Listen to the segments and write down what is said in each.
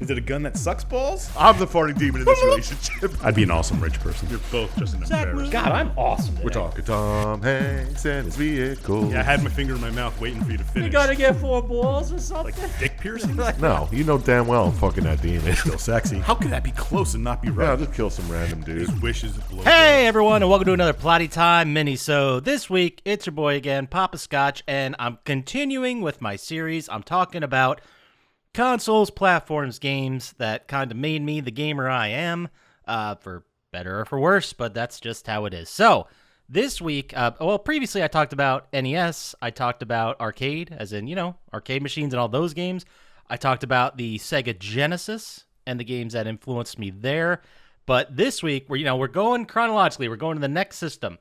Is it a gun that sucks balls? I'm the farting demon in this relationship. I'd be an awesome rich person. You're both just an embarrassment. God, I'm awesome today. We're talking Tom Hanks and his vehicle. Yeah, I had my finger in my mouth waiting for you to finish. You gotta get 4 balls or something. Like dick piercing? No, you know damn well I'm fucking that demon. Still sexy. How could that be close and not be Yeah, right? I'll just kill some random dude. His wishes blow. Hey everyone, and welcome to another Plottytime Minisode. This week, it's your boy again, Poppascotch, and I'm continuing with my series. I'm talking about consoles, platforms, games that kind of made me the gamer I am, for better or for worse, but that's just how it is. So, this week, previously I talked about NES, I talked about arcade, as in, arcade machines and all those games. I talked about the Sega Genesis and the games that influenced me there. But this week, we're going chronologically. We're going to the next system,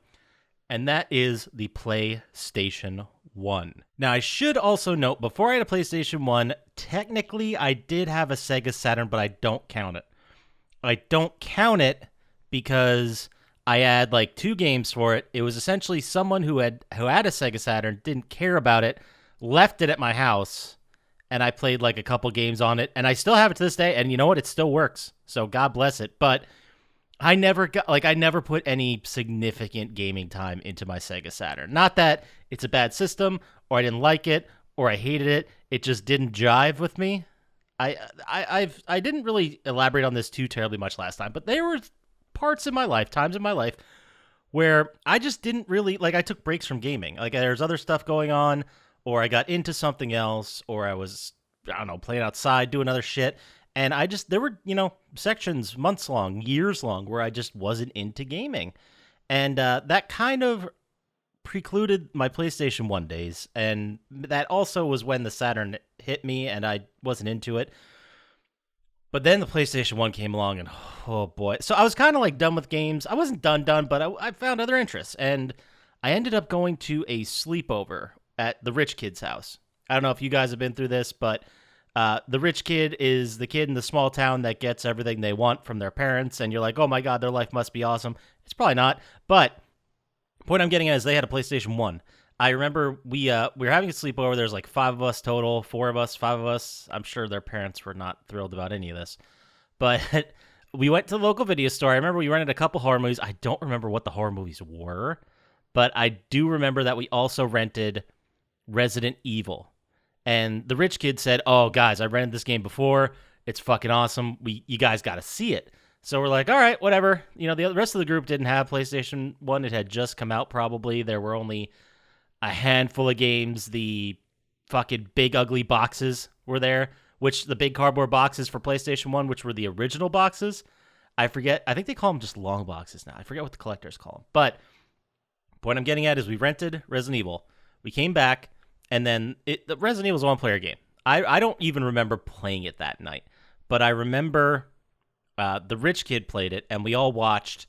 and that is the PlayStation 1. Now, I should also note, before I had a PlayStation 1, technically I did have a Sega Saturn, but I don't count it. I don't count it because I had like 2 games for it. It was essentially someone who had a Sega Saturn, didn't care about it, left it at my house, and I played like a couple games on it, and I still have it to this day, and you know what? It still works, so God bless it. But I never put any significant gaming time into my Sega Saturn. Not that it's a bad system, or I didn't like it, or I hated it. It just didn't jive with me. I didn't really elaborate on this too terribly much last time, but there were times in my life, where I just didn't really, I took breaks from gaming. Like, there's other stuff going on, or I got into something else, or I was, playing outside, doing other shit. And there were, sections, months long, years long, where I just wasn't into gaming. And that kind of precluded my PlayStation 1 days. And that also was when the Saturn hit me, and I wasn't into it. But then the PlayStation 1 came along, and oh boy. So I was kind of done with games. I wasn't done, but I found other interests. And I ended up going to a sleepover at the rich kid's house. I don't know if you guys have been through this, but the rich kid is the kid in the small town that gets everything they want from their parents, and you're like, oh my God, their life must be awesome. It's probably not, but the point I'm getting at is they had a PlayStation 1. I remember we were having a sleepover. There's 5 of us total, 4 of us, 5 of us. I'm sure their parents were not thrilled about any of this, but we went to the local video store. I remember we rented a couple horror movies. I don't remember what the horror movies were, but I do remember that we also rented Resident Evil. And the rich kid said, oh, guys, I rented this game before. It's fucking awesome. You guys got to see it. So we're like, all right, whatever. The rest of the group didn't have PlayStation 1. It had just come out probably. There were only a handful of games. The fucking big, ugly boxes were there, which the big cardboard boxes for PlayStation 1, which were the original boxes. I forget. I think they call them just long boxes now. I forget what the collectors call them. But the point I'm getting at is we rented Resident Evil. We came back. And then the Resident Evil was a one-player game. I don't even remember playing it that night. But I remember the rich kid played it, and we all watched,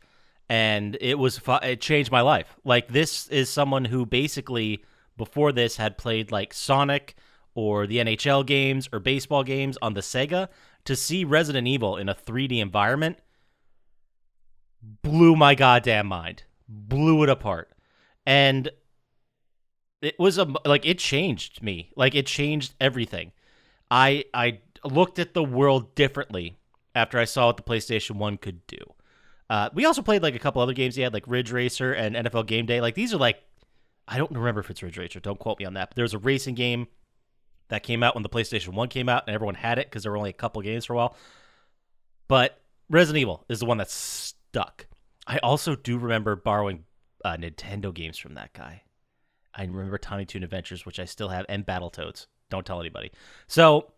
and it changed my life. This is someone who basically, before this, had played, Sonic or the NHL games or baseball games on the Sega. To see Resident Evil in a 3D environment blew my goddamn mind. Blew it apart. And it was it changed me. It changed everything. I looked at the world differently after I saw what the PlayStation 1 could do. We also played a couple other games. He had Ridge Racer and NFL Game Day. These are I don't remember if it's Ridge Racer. Don't quote me on that. But there was a racing game that came out when the PlayStation 1 came out, and everyone had it because there were only a couple games for a while. But Resident Evil is the one that stuck. I also do remember borrowing Nintendo games from that guy. I remember Tiny Toon Adventures, which I still have, and Battletoads. Don't tell anybody. So,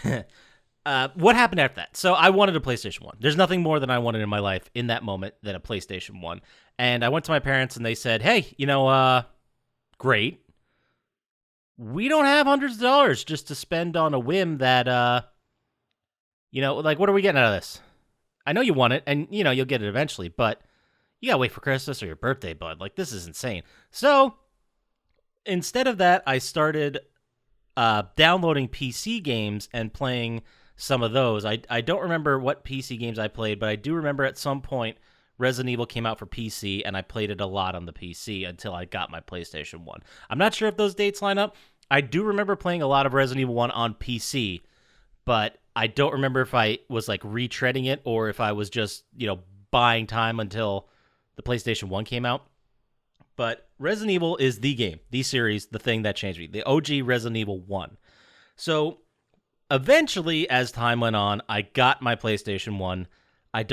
what happened after that? So, I wanted a PlayStation 1. There's nothing more than I wanted in my life in that moment than a PlayStation 1. And I went to my parents, and they said, hey, great. We don't have hundreds of dollars just to spend on a whim that, what are we getting out of this? I know you want it, and, you'll get it eventually, but you gotta wait for Christmas or your birthday, bud. This is insane. So, instead of that, I started downloading PC games and playing some of those. I don't remember what PC games I played, but I do remember at some point Resident Evil came out for PC, and I played it a lot on the PC until I got my PlayStation 1. I'm not sure if those dates line up. I do remember playing a lot of Resident Evil 1 on PC, but I don't remember if I was like retreading it or if I was just, buying time until the PlayStation 1 came out. But Resident Evil is the game, the series, the thing that changed me. The OG Resident Evil 1. So eventually, as time went on, I got my PlayStation 1. I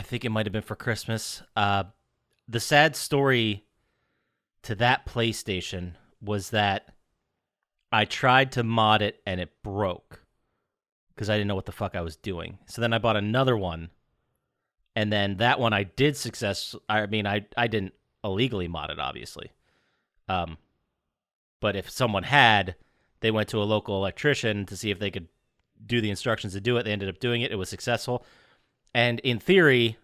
think it might have been for Christmas. The sad story to that PlayStation was that I tried to mod it and it broke because I didn't know what the fuck I was doing. So then I bought another one, and then that one I did I didn't illegally mod it, obviously. But if someone had, they went to a local electrician to see if they could do the instructions to do it. They ended up doing it. It was successful. And in theory,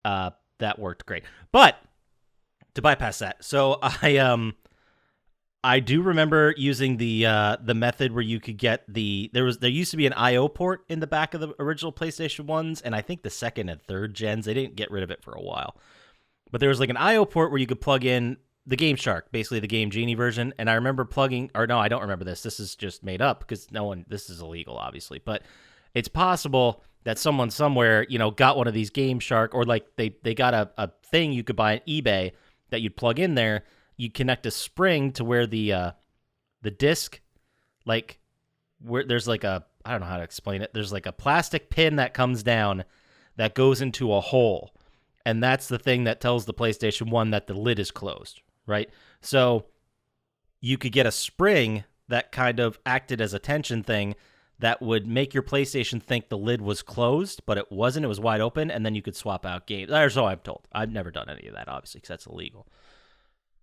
that worked great. But to bypass that, so I do remember using the method where you could get there used to be an I/O port in the back of the original PlayStation 1s, and I think the second and third gens, they didn't get rid of it for a while. But there was like an I/O port where you could plug in the Game Shark, basically the Game Genie version, and I remember I don't remember this. This is just made up because this is illegal, obviously, but it's possible that someone somewhere, got one of these Game Shark, or like they got a thing you could buy on eBay that you'd plug in there. You connect a spring to where the disc, like where there's like I don't know how to explain it. There's like a plastic pin that comes down that goes into a hole. And that's the thing that tells the PlayStation 1 that the lid is closed, right? So you could get a spring that kind of acted as a tension thing that would make your PlayStation think the lid was closed, but it wasn't. It was wide open, and then you could swap out games. Or so I'm told. I've never done any of that, obviously, because that's illegal.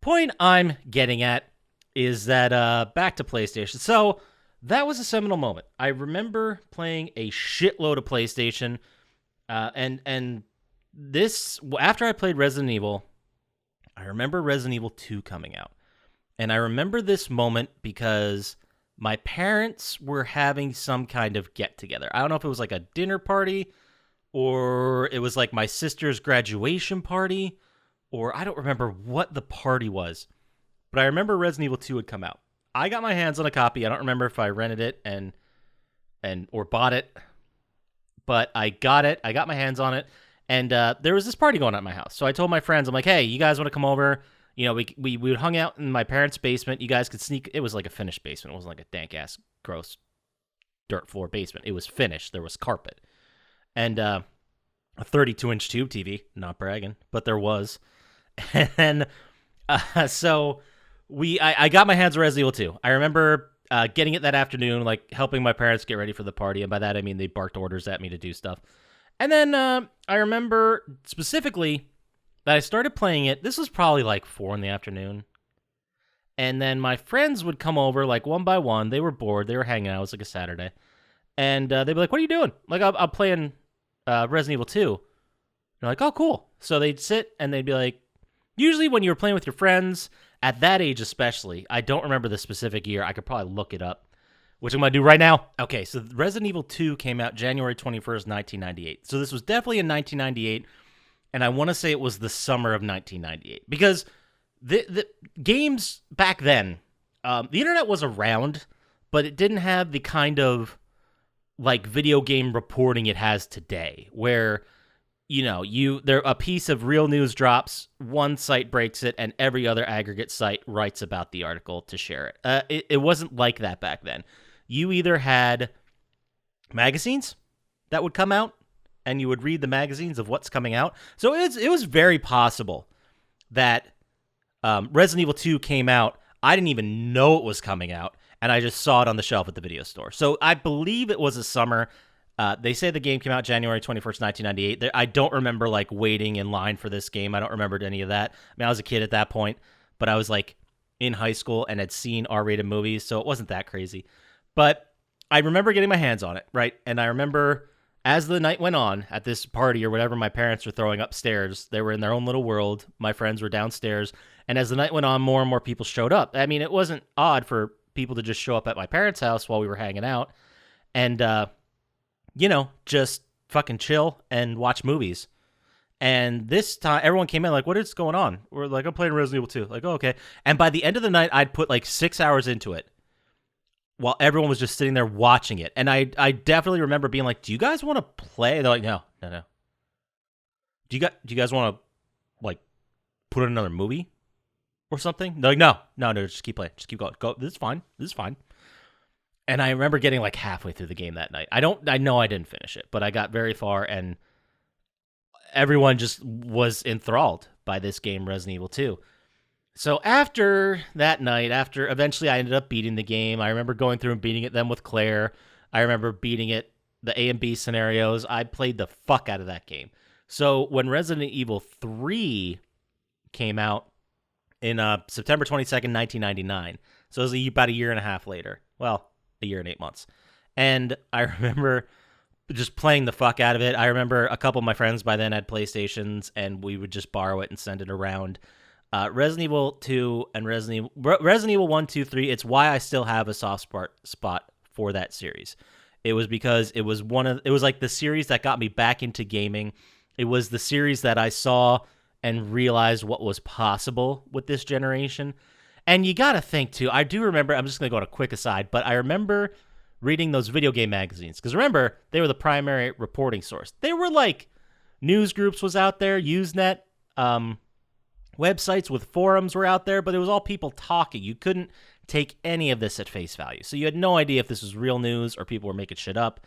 Point I'm getting at is that back to PlayStation. So that was a seminal moment. I remember playing a shitload of PlayStation, and this, after I played Resident Evil, I remember Resident Evil 2 coming out. And I remember this moment because my parents were having some kind of get-together. I don't know if it was like a dinner party or it was like my sister's graduation party, or I don't remember what the party was. But I remember Resident Evil 2 had come out. I got my hands on a copy. I don't remember if I rented it or bought it, but I got it. I got my hands on it. And there was this party going on at my house. So I told my friends, I'm like, hey, you guys want to come over? We would hung out in my parents' basement. You guys could sneak. It was like a finished basement. It wasn't like a dank-ass, gross dirt floor basement. It was finished. There was carpet. And a 32-inch tube TV. Not bragging, but there was. And so I got my hands on Resident Evil 2. I remember getting it that afternoon, like helping my parents get ready for the party. And by that, I mean they barked orders at me to do stuff. And then I remember specifically that I started playing it. This was probably like 4 p.m. And then my friends would come over like one by one. They were bored. They were hanging out. It was like a Saturday. And they'd be like, what are you doing? Like, I'm playing Resident Evil 2. They're like, oh, cool. So they'd sit and they'd be like, usually when you were playing with your friends, at that age especially, I don't remember the specific year. I could probably look it up, which I'm going to do right now. Okay, so Resident Evil 2 came out January 21st, 1998. So this was definitely in 1998, and I want to say it was the summer of 1998. Because the games back then, the internet was around, but it didn't have the kind of like video game reporting it has today, where a piece of real news drops, one site breaks it, and every other aggregate site writes about the article to share it. It wasn't like that back then. You either had magazines that would come out, and you would read the magazines of what's coming out. So it was very possible that Resident Evil 2 came out. I didn't even know it was coming out, and I just saw it on the shelf at the video store. So I believe it was a summer. They say the game came out January 21st, 1998. I don't remember like waiting in line for this game. I don't remember any of that. I mean, I was a kid at that point, but I was like in high school and had seen R-rated movies, so it wasn't that crazy. But I remember getting my hands on it, right? And I remember as the night went on at this party or whatever my parents were throwing upstairs, they were in their own little world. My friends were downstairs. And as the night went on, more and more people showed up. I mean, it wasn't odd for people to just show up at my parents' house while we were hanging out and, just fucking chill and watch movies. And this time, everyone came in like, what is going on? We're like, I'm playing Resident Evil 2. Like, oh, okay. And by the end of the night, I'd put like 6 hours into it. while everyone was just sitting there watching it. And I definitely remember being like, do you guys want to play? They're like, no. Do you guys want to, like, put in another movie or something? They're like, no, just keep playing. Just keep going. Go. This is fine. And I remember getting like halfway through the game that night. I know I didn't finish it, but I got very far, and everyone just was enthralled by this game, Resident Evil 2. So after that night, after eventually I ended up beating the game, I remember going through and beating it then with Claire. I remember beating it, the A and B scenarios. I played the fuck out of that game. So when Resident Evil 3 came out in September 22nd, 1999, so it was about a year and a half later. Well, a year and 8 months. And I remember just playing the fuck out of it. I remember a couple of my friends by then had PlayStations, and we would just borrow it and send it around. Resident Evil 2 and Resident Evil 1, 2, 3, it's why I still have a soft spot for that series. It was because it was like the series that got me back into gaming. It was the series that I saw and realized what was possible with this generation. And you got to think, too, I do remember, I'm just going to go on a quick aside, but I remember reading those video game magazines. Because remember, they were the primary reporting source. They were like, news groups was out there, Usenet, websites with forums were out there, but it was all people talking. You couldn't take any of this at face value. So you had no idea if this was real news or people were making shit up.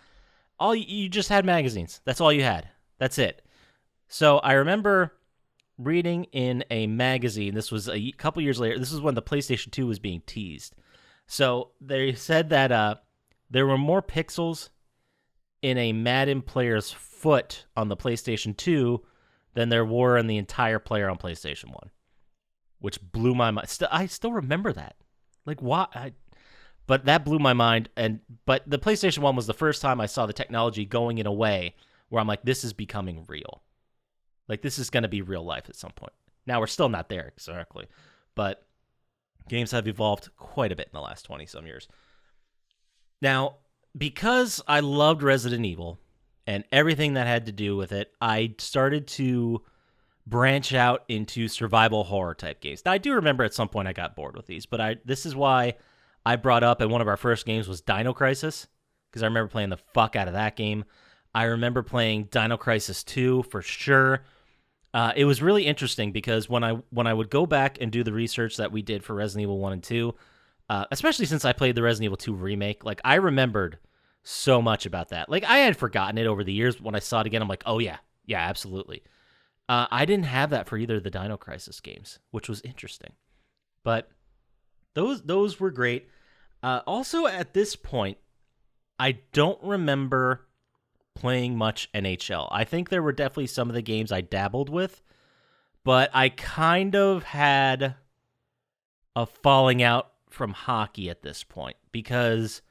You just had magazines. That's all you had. That's it. So I remember reading in a magazine, this was a couple years later, this is when the PlayStation 2 was being teased. So they said that there were more pixels in a Madden player's foot on the PlayStation 2 than there were in the entire player on PlayStation 1, which blew my mind. I still remember that. Like, why? But that blew my mind. But the PlayStation 1 was the first time I saw the technology going in a way where I'm like, this is becoming real. Like, this is going to be real life at some point. Now, we're still not there exactly, but games have evolved quite a bit in the last 20-some years. Now, because I loved Resident Evil and everything that had to do with it, I started to branch out into survival horror type games. Now, I do remember at some point I got bored with these, but this is why I brought up, and one of our first games was Dino Crisis, because I remember playing the fuck out of that game. I remember playing Dino Crisis 2 for sure. It was really interesting because when I would go back and do the research that we did for Resident Evil 1 and 2, especially since I played the Resident Evil 2 remake, like, I remembered so much about that. Like, I had forgotten it over the years. When I saw it again, I'm like, oh yeah, absolutely. I didn't have that for either of the Dino Crisis games, which was interesting. But those were great. Also, at this point, I don't remember playing much NHL. I think there were definitely some of the games I dabbled with, but I kind of had a falling out from hockey at this point because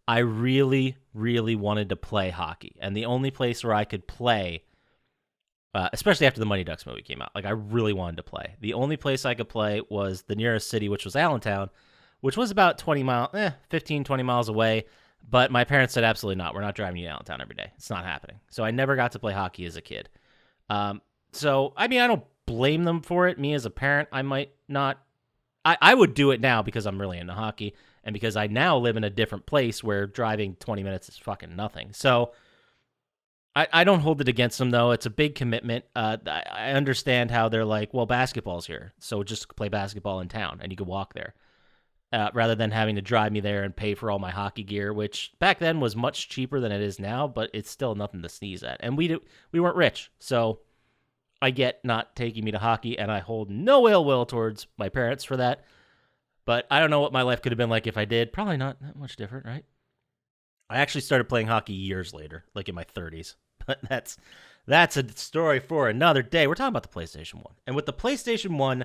I really, really wanted to play hockey. And the only place where I could play, especially after the Mighty Ducks movie came out, like, I really wanted to play. The only place I could play was the nearest city, which was Allentown, which was about 15, 20 miles away. But my parents said, absolutely not. We're not driving you to Allentown every day. It's not happening. So I never got to play hockey as a kid. So, I mean, I don't blame them for it. Me as a parent, I might not. I would do it now because I'm really into hockey and because I now live in a different place where driving 20 minutes is fucking nothing. So I don't hold it against them, though. It's a big commitment. I understand how they're like, well, basketball's here, so just play basketball in town and you can walk there. Rather than having to drive me there and pay for all my hockey gear, which back then was much cheaper than it is now, but it's still nothing to sneeze at. And we weren't rich, so I get not taking me to hockey, and I hold no ill will towards my parents for that. But I don't know what my life could have been like if I did. Probably not that much different, right? I actually started playing hockey years later, like in my 30s. But that's a story for another day. We're talking about the PlayStation 1. And with the PlayStation 1,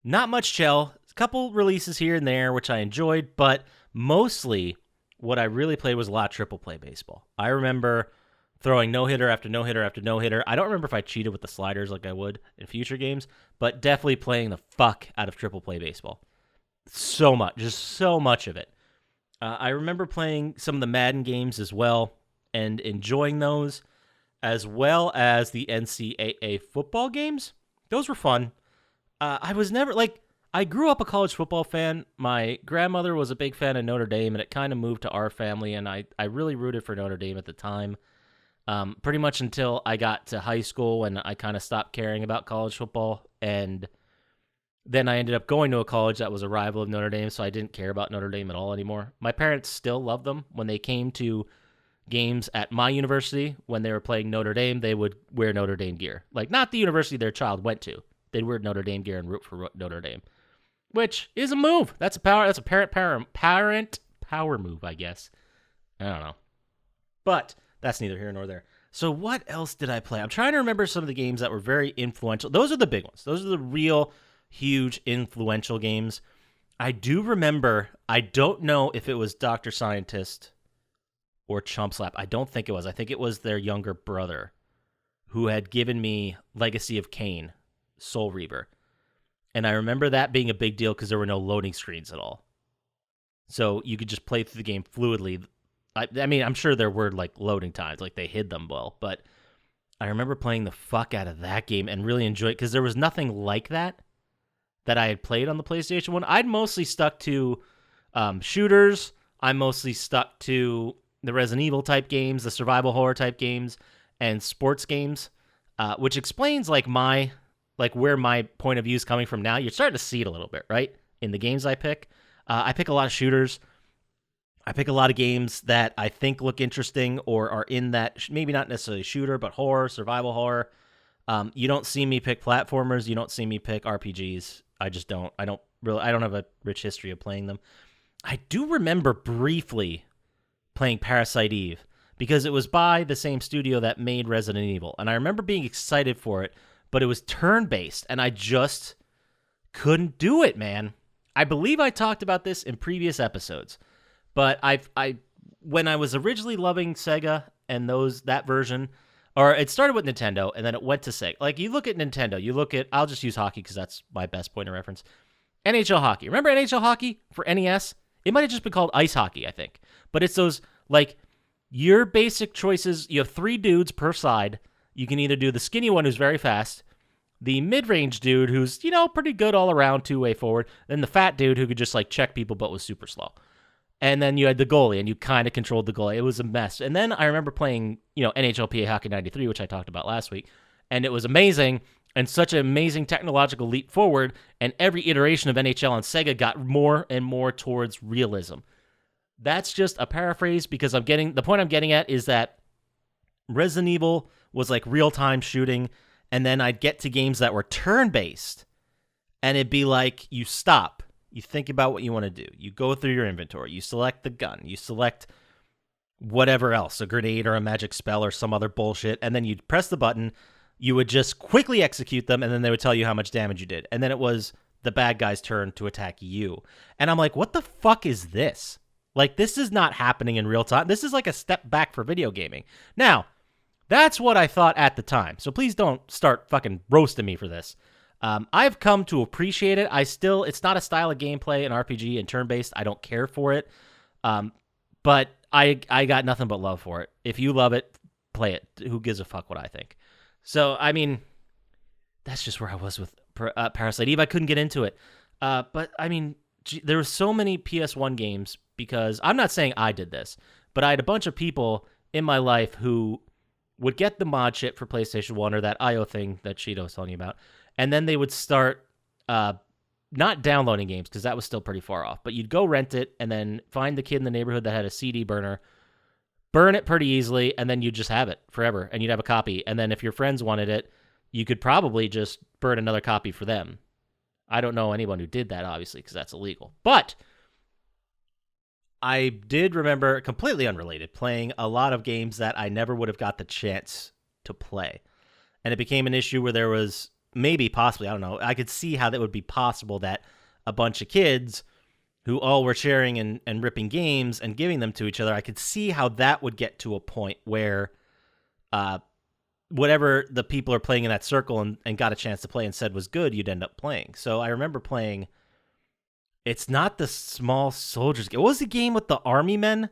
not much chill. A couple releases here and there, which I enjoyed, but mostly what I really played was a lot of triple play baseball. I remember throwing no-hitter after no-hitter after no-hitter. I don't remember if I cheated with the sliders like I would in future games, but definitely playing the fuck out of triple play baseball. So much, just so much of it. I remember playing some of the Madden games as well and enjoying those, as well as the NCAA football games. Those were fun. I was never, like, I grew up a college football fan. My grandmother was a big fan of Notre Dame, and it kind of moved to our family, and I really rooted for Notre Dame at the time. Pretty much until I got to high school when I kind of stopped caring about college football, and then I ended up going to a college that was a rival of Notre Dame, so I didn't care about Notre Dame at all anymore. My parents still loved them. When they came to games at my university, when they were playing Notre Dame, they would wear Notre Dame gear. Like, not the university their child went to. They'd wear Notre Dame gear and root for Notre Dame, which is a move. That's a parent power move, I guess. I don't know. But that's neither here nor there. So what else did I play? I'm trying to remember some of the games that were very influential. Those are the big ones. Those are the real huge influential games. I do remember, I don't know if it was Dr. Scientist or Chump Slap. I don't think it was. I think it was their younger brother who had given me Legacy of Kain, Soul Reaver. And I remember that being a big deal because there were no loading screens at all. So you could just play through the game fluidly. I mean, I'm sure there were like loading times, like they hid them well, but I remember playing the fuck out of that game and really enjoyed it because there was nothing like that I had played on the PlayStation 1. I'd mostly stuck to shooters. I mostly stuck to the Resident Evil type games, the survival horror type games, and sports games, which explains like where my point of view is coming from now. You're starting to see it a little bit, right? In the games I pick a lot of shooters. I pick a lot of games that I think look interesting or are in that, maybe not necessarily shooter, but horror, survival horror. You don't see me pick platformers. You don't see me pick RPGs. I just don't. I don't have a rich history of playing them. I do remember briefly playing Parasite Eve because it was by the same studio that made Resident Evil. And I remember being excited for it, but it was turn-based, and I just couldn't do it, man. I believe I talked about this in previous episodes. But when I was originally loving Sega and that version, or it started with Nintendo and then it went to Sega. Like you look at Nintendo, I'll just use hockey because that's my best point of reference. NHL hockey. Remember NHL hockey for NES? It might have just been called ice hockey, I think. But it's those, like, your basic choices. You have 3 dudes per side. You can either do the skinny one who's very fast, the mid-range dude who's, pretty good all around, two-way forward, then the fat dude who could just, like, check people but was super slow. And then you had the goalie, and you kind of controlled the goalie. It was a mess. And then I remember playing, NHLPA Hockey 93, which I talked about last week, and it was amazing, and such an amazing technological leap forward, and every iteration of NHL on Sega got more and more towards realism. That's just a paraphrase because the point I'm getting at is that Resident Evil was like real-time shooting, and then I'd get to games that were turn-based, and it'd be like, you stop. You think about what you want to do. You go through your inventory. You select the gun. You select whatever else, a grenade or a magic spell or some other bullshit, and then you'd press the button. You would just quickly execute them, and then they would tell you how much damage you did. And then it was the bad guy's turn to attack you. And I'm like, what the fuck is this? Like, this is not happening in real time. This is like a step back for video gaming. Now, that's what I thought at the time. So please don't start fucking roasting me for this. I've come to appreciate it. It's not a style of gameplay, an RPG and turn-based. I don't care for it. But I got nothing but love for it. If you love it, play it. Who gives a fuck what I think? So, I mean, that's just where I was with Parasite Eve. I couldn't get into it. But, I mean, there were so many PSOne games because I'm not saying I did this, but I had a bunch of people in my life who would get the mod shit for PlayStation 1 or that IO thing that Cheeto was telling you about. And then they would start not downloading games because that was still pretty far off. But you'd go rent it and then find the kid in the neighborhood that had a CD burner, burn it pretty easily, and then you'd just have it forever. And you'd have a copy. And then if your friends wanted it, you could probably just burn another copy for them. I don't know anyone who did that, obviously, because that's illegal. But I did remember, completely unrelated, playing a lot of games that I never would have got the chance to play. And it became an issue where there was possibly, I don't know, I could see how that would be possible that a bunch of kids who all were sharing and ripping games and giving them to each other, I could see how that would get to a point where whatever the people are playing in that circle and got a chance to play and said was good, you'd end up playing. So I remember playing, it's not the Small Soldiers game. What was the game with the army men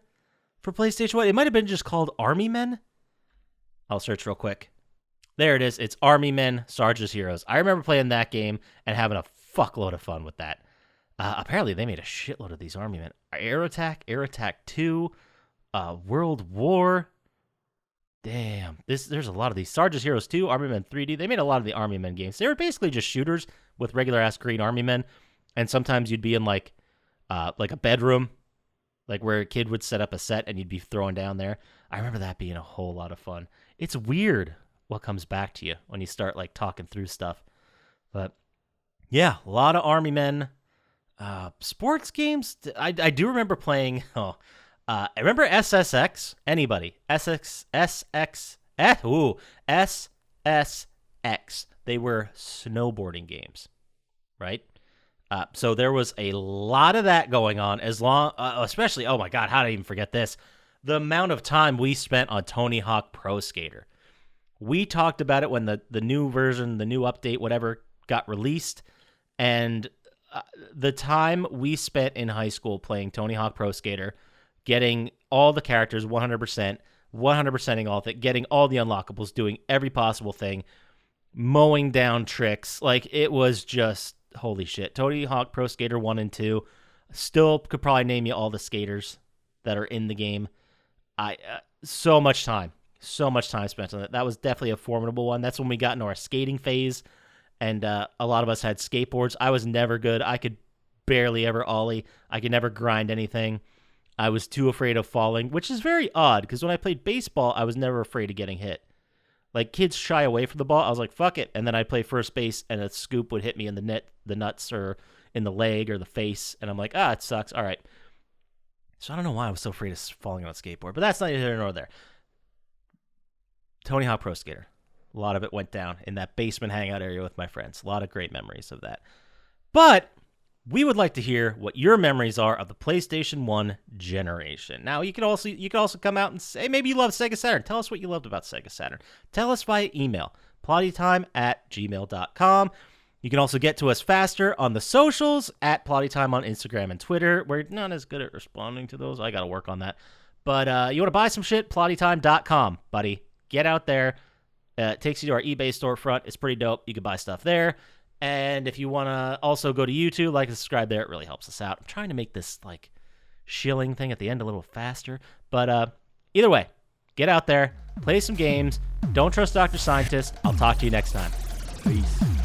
for PlayStation 1? It might have been just called Army Men. I'll search real quick. There it is. It's Army Men, Sarge's Heroes. I remember playing that game and having a fuckload of fun with that. Apparently, they made a shitload of these Army Men. Air Attack 2, World War. Damn, there's a lot of these. Sarge's Heroes 2, Army Men 3D. They made a lot of the Army Men games. They were basically just shooters with regular-ass green Army Men, and sometimes you'd be in, like a bedroom, like where a kid would set up a set and you'd be throwing down there. I remember that being a whole lot of fun. It's weird what comes back to you when you start, like, talking through stuff. But, yeah, a lot of Army Men. Sports games, I do remember playing, I remember SSX. Anybody? SSX. They were snowboarding games, right? So there was a lot of that going on, especially, oh my God, how did I even forget this? The amount of time we spent on Tony Hawk Pro Skater. We talked about it when the new version, the new update, whatever, got released, and the time we spent in high school playing Tony Hawk Pro Skater, getting all the characters 100%ing all of it, getting all the unlockables, doing every possible thing, mowing down tricks. Like, it was just, holy shit. Tony Hawk Pro Skater 1 and 2, still could probably name you all the skaters that are in the game. So much time spent on it. That was definitely a formidable one. That's when we got into our skating phase, and a lot of us had skateboards. I was never good. I could barely ever ollie. I could never grind anything. I was too afraid of falling, which is very odd, because when I played baseball, I was never afraid of getting hit. Like, kids shy away from the ball. I was like, fuck it. And then I'd play first base, and a scoop would hit me in the nuts, or in the leg, or the face. And I'm like, it sucks. All right. So I don't know why I was so afraid of falling on a skateboard, but that's neither here nor there. Tony Hawk Pro Skater. A lot of it went down in that basement hangout area with my friends. A lot of great memories of that. But we would like to hear what your memories are of the PlayStation 1 generation. Now, you could also come out and say, maybe you love Sega Saturn. Tell us what you loved about Sega Saturn. Tell us via email, plottytime@gmail.com. You can also get to us faster on the socials, at plottytime on Instagram and Twitter. We're not as good at responding to those. I got to work on that. But you want to buy some shit? Plottytime.com, buddy. Get out there. It takes you to our eBay storefront. It's pretty dope. You can buy stuff there. And if you want to also go to YouTube, like and subscribe there, it really helps us out. I'm trying to make this, like, shilling thing at the end a little faster. But either way, get out there, play some games. Don't trust Dr. Scientist. I'll talk to you next time. Peace.